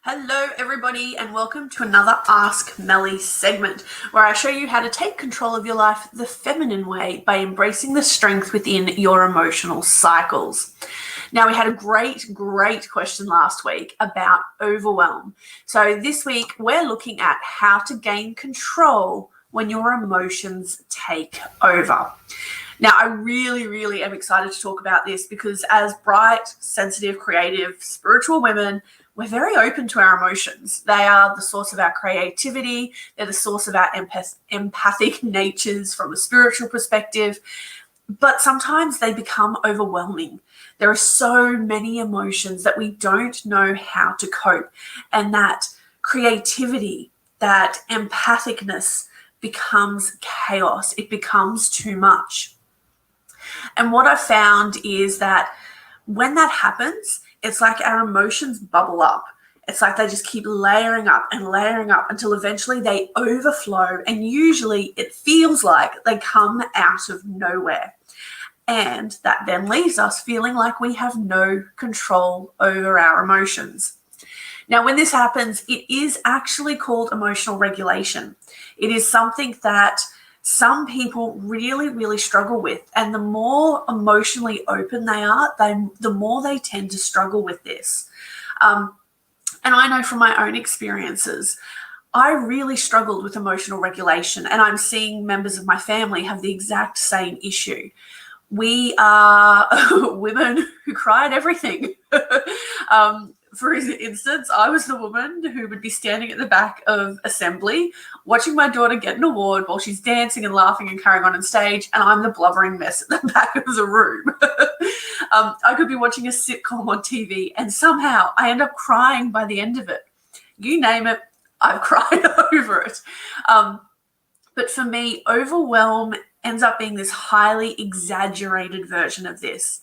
Hello everybody and welcome to another Ask Melly segment where I show you how to take control of your life the feminine way by embracing the strength within your emotional cycles. Now, we had a great question last week about overwhelm. So this week we're looking at how to gain control when your emotions take over. Now, I really am excited to talk about this because as bright, sensitive, creative, spiritual women, we're very open to our emotions. They are the source of our creativity. They're the source of our empathic natures from a spiritual perspective. But sometimes they become overwhelming. There are so many emotions that we don't know how to cope. And that creativity, that empathicness becomes chaos. It becomes too much. And what I've found is that when that happens, it's like our emotions bubble up. It's like they just keep layering up until eventually they overflow. And usually it feels like they come out of nowhere. And that then leaves us feeling like we have no control over our emotions. Now, when this happens, it is actually called emotional regulation. It is something that some people really struggle with. And the more emotionally open they are, the more they tend to struggle with this. And I know from my own experiences, I really struggled with emotional regulation, and I'm seeing members of my family have the exact same issue. We are women who cry at everything. For instance, I was the woman who would be standing at the back of assembly watching my daughter get an award while she's dancing and laughing and carrying on stage, and I'm the blubbering mess at the back of the room. I could be watching a sitcom on TV and somehow I end up crying by the end of it. You name it, I've cried over it. But for me, overwhelm ends up being this highly exaggerated version of this.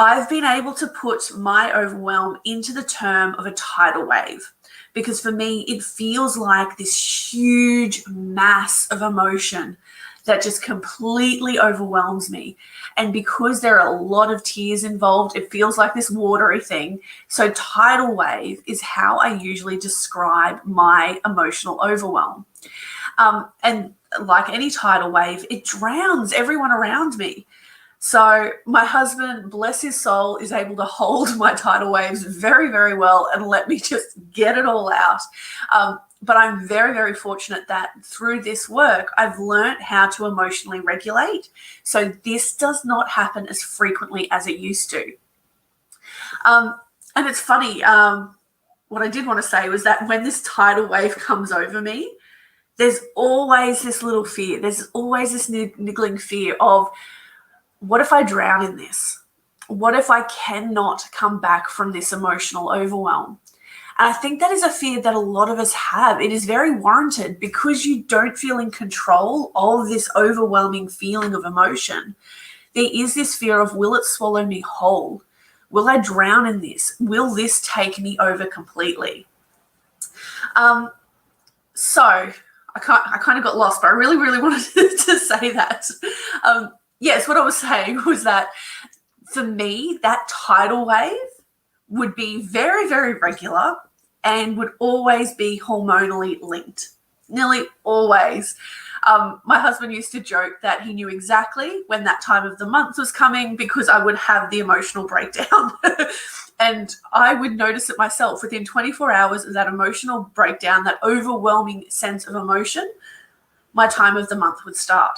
I've been able to put my overwhelm into the term of a tidal wave because for me, it feels like this huge mass of emotion that just completely overwhelms me. And because there are a lot of tears involved, it feels like this watery thing. So tidal wave is how I usually describe my emotional overwhelm. And like any tidal wave, it drowns everyone around me. So my husband, bless his soul, is able to hold my tidal waves very well and let me just get it all out. But I'm very fortunate that through this work, I've learned how to emotionally regulate. So this does not happen as frequently as it used to. And it's funny, what I did want to say was that when this tidal wave comes over me, there's always this little fear. There's always this niggling fear of, what if I drown in this? What if I cannot come back from this emotional overwhelm? And I think that is a fear that a lot of us have. It is very warranted because you don't feel in control of this overwhelming feeling of emotion. There is this fear of, will it swallow me whole? Will I drown in this? Will this take me over completely? So I kind of got lost, but I really wanted to say that. Yes, what I was saying was that for me, that tidal wave would be very regular and would always be hormonally linked, nearly always. My husband used to joke that he knew exactly when that time of the month was coming because I would have the emotional breakdown. And I would notice it myself within 24 hours of that emotional breakdown, that overwhelming sense of emotion, my time of the month would start.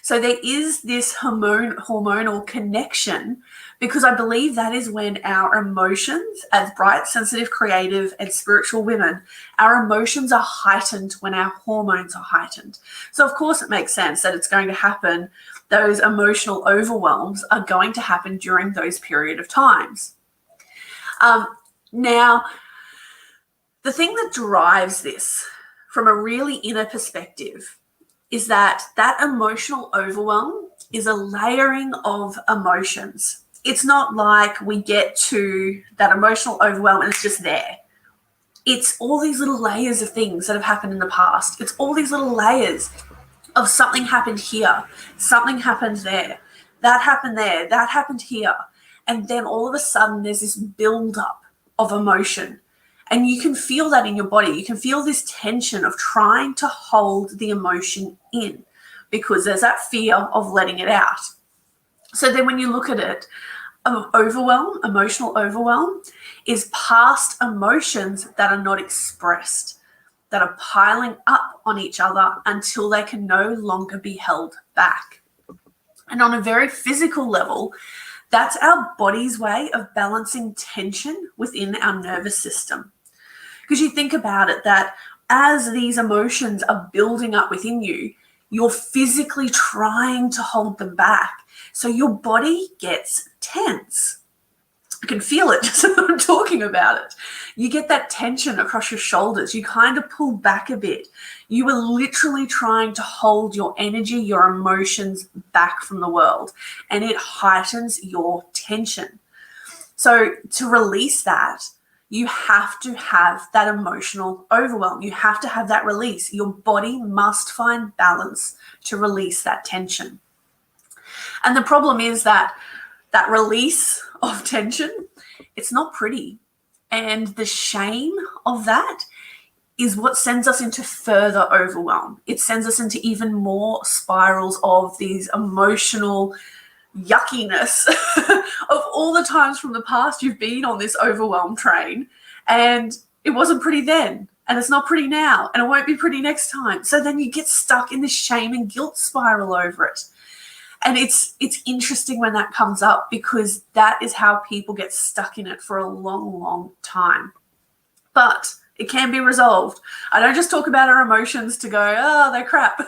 So there is this hormonal connection because I believe that is when our emotions, as bright, sensitive, creative, and spiritual women, our emotions are heightened when our hormones are heightened. So of course it makes sense that it's going to happen. Those emotional overwhelms are going to happen during those period of times. Now, the thing that drives this from a really inner perspective is that emotional overwhelm is a layering of emotions. It's not like we get to that emotional overwhelm and it's just there. It's all these little layers of things that have happened in the past. It's all these little layers of something happened here, something happened there, that happened here. And then all of a sudden there's this build-up of emotion. And you can feel that in your body. You can feel this tension of trying to hold the emotion in because there's that fear of letting it out. So then when you look at it, overwhelm, emotional overwhelm, is past emotions that are not expressed, that are piling up on each other until they can no longer be held back. And on a very physical level, that's our body's way of balancing tension within our nervous system. Because you think about it, that as these emotions are building up within you, you're physically trying to hold them back. So your body gets tense. I can feel it just as I'm talking about it. You get that tension across your shoulders. You kind of pull back a bit. You are literally trying to hold your energy, your emotions back from the world, and it heightens your tension. So to release that, you have to have that emotional overwhelm. You have to have that release. Your body must find balance to release that tension. And the problem is that release of tension, it's not pretty. And the shame of that is what sends us into further overwhelm. It sends us into even more spirals of these emotional yuckiness of all the times from the past you've been on this overwhelm train, and it wasn't pretty then, and it's not pretty now, and it won't be pretty next time. So then you get stuck in this shame and guilt spiral over it. And it's interesting when that comes up, because that is how people get stuck in it for a long, long time. But it can be resolved. I don't just talk about our emotions to go, oh, they're crap.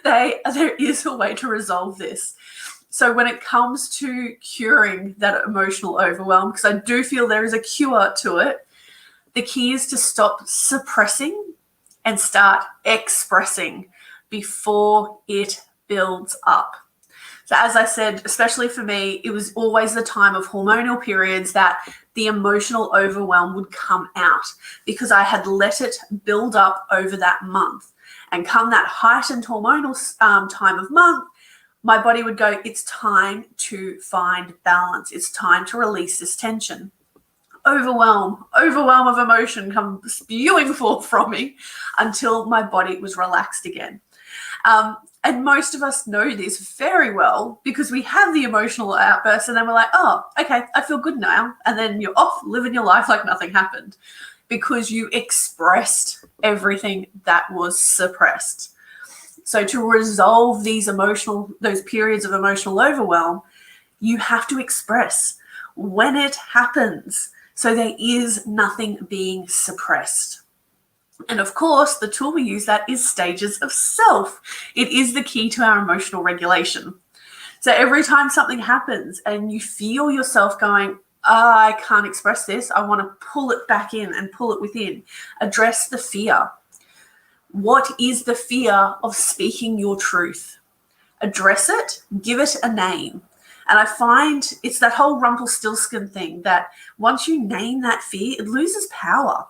There is a way to resolve this. So when it comes to curing that emotional overwhelm, because I do feel there is a cure to it, the key is to stop suppressing and start expressing before it builds up. So as I said, especially for me, it was always the time of hormonal periods that the emotional overwhelm would come out, because I had let it build up over that month. And come that heightened hormonal time of month, my body would go, it's time to find balance. It's time to release this tension. Overwhelm of emotion come spewing forth from me until my body was relaxed again. And most of us know this very well, because we have the emotional outburst and then we're like, oh, okay, I feel good now. And then you're off living your life like nothing happened, because you expressed everything that was suppressed. So to resolve those periods of emotional overwhelm, you have to express when it happens. So there is nothing being suppressed. And of course, the tool we use that is stages of self. It is the key to our emotional regulation. So every time something happens and you feel yourself going, I can't express this, I want to pull it back in and pull it within, address the fear. What is the fear of speaking your truth? Address it, give it a name. And I find it's that whole Rumpelstiltskin thing, that once you name that fear, it loses power.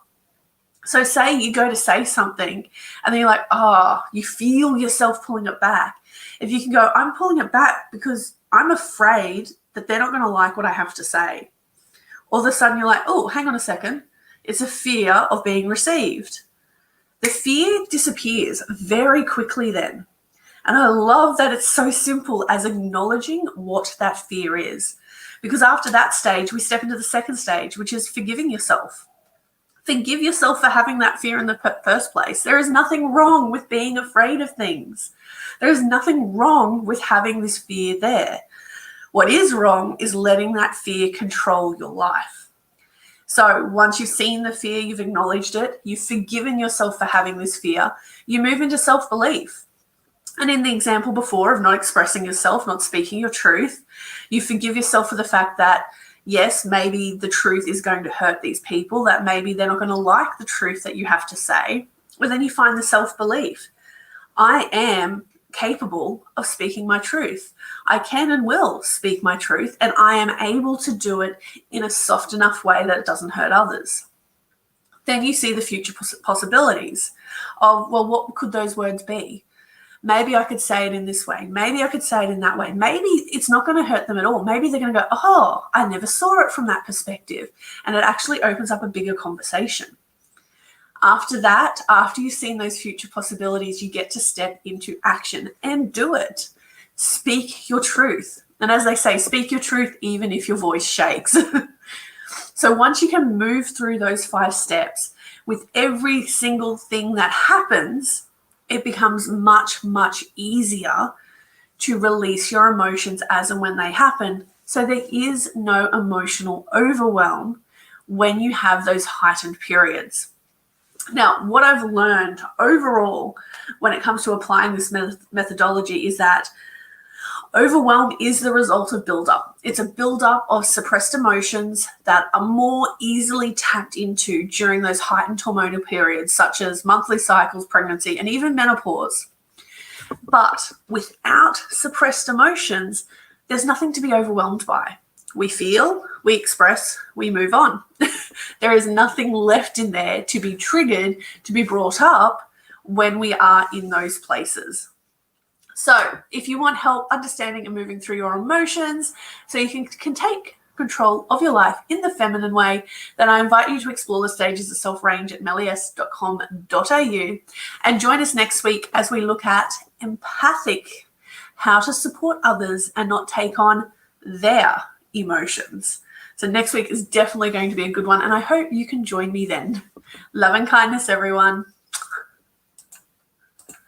So say you go to say something and then you're like, you feel yourself pulling it back. If you can go, I'm pulling it back because I'm afraid that they're not going to like what I have to say. All of a sudden you're like, oh, hang on a second. It's a fear of being received. The fear disappears very quickly then. And I love that it's so simple as acknowledging what that fear is. Because after that stage, we step into the second stage, which is forgiving yourself. Forgive yourself for having that fear in the first place. There is nothing wrong with being afraid of things. There is nothing wrong with having this fear there. What is wrong is letting that fear control your life. So once you've seen the fear, you've acknowledged it, you've forgiven yourself for having this fear, you move into self-belief. And in the example before of not expressing yourself, not speaking your truth, you forgive yourself for the fact that, yes, maybe the truth is going to hurt these people, that maybe they're not going to like the truth that you have to say. But then you find the self-belief. I am capable of speaking my truth. I can and will speak my truth, and I am able to do it in a soft enough way that it doesn't hurt others. Then you see the future possibilities of, well, what could those words be? maybe I could say it in this way. Maybe I could say it in that way. Maybe it's not going to hurt them at all. Maybe they're going to go, oh, I never saw it from that perspective. And it actually opens up a bigger conversation. After that, after you've seen those future possibilities, you get to step into action and do it. Speak your truth. And as they say, speak your truth even if your voice shakes. So once you can move through those 5 steps, with every single thing that happens, it becomes much, much easier to release your emotions as and when they happen. So there is no emotional overwhelm when you have those heightened periods. Now, what I've learned overall when it comes to applying this methodology is that overwhelm is the result of buildup. It's a buildup of suppressed emotions that are more easily tapped into during those heightened hormonal periods, such as monthly cycles, pregnancy, and even menopause. But without suppressed emotions, there's nothing to be overwhelmed by. We feel, we express, we move on. There is nothing left in there to be triggered, to be brought up when we are in those places. So if you want help understanding and moving through your emotions so you can take control of your life in the feminine way, then I invite you to explore the stages of self-range at mellys.com.au and join us next week as we look at empathic, how to support others and not take on their emotions. So next week is definitely going to be a good one, and I hope you can join me then. Love and kindness, everyone.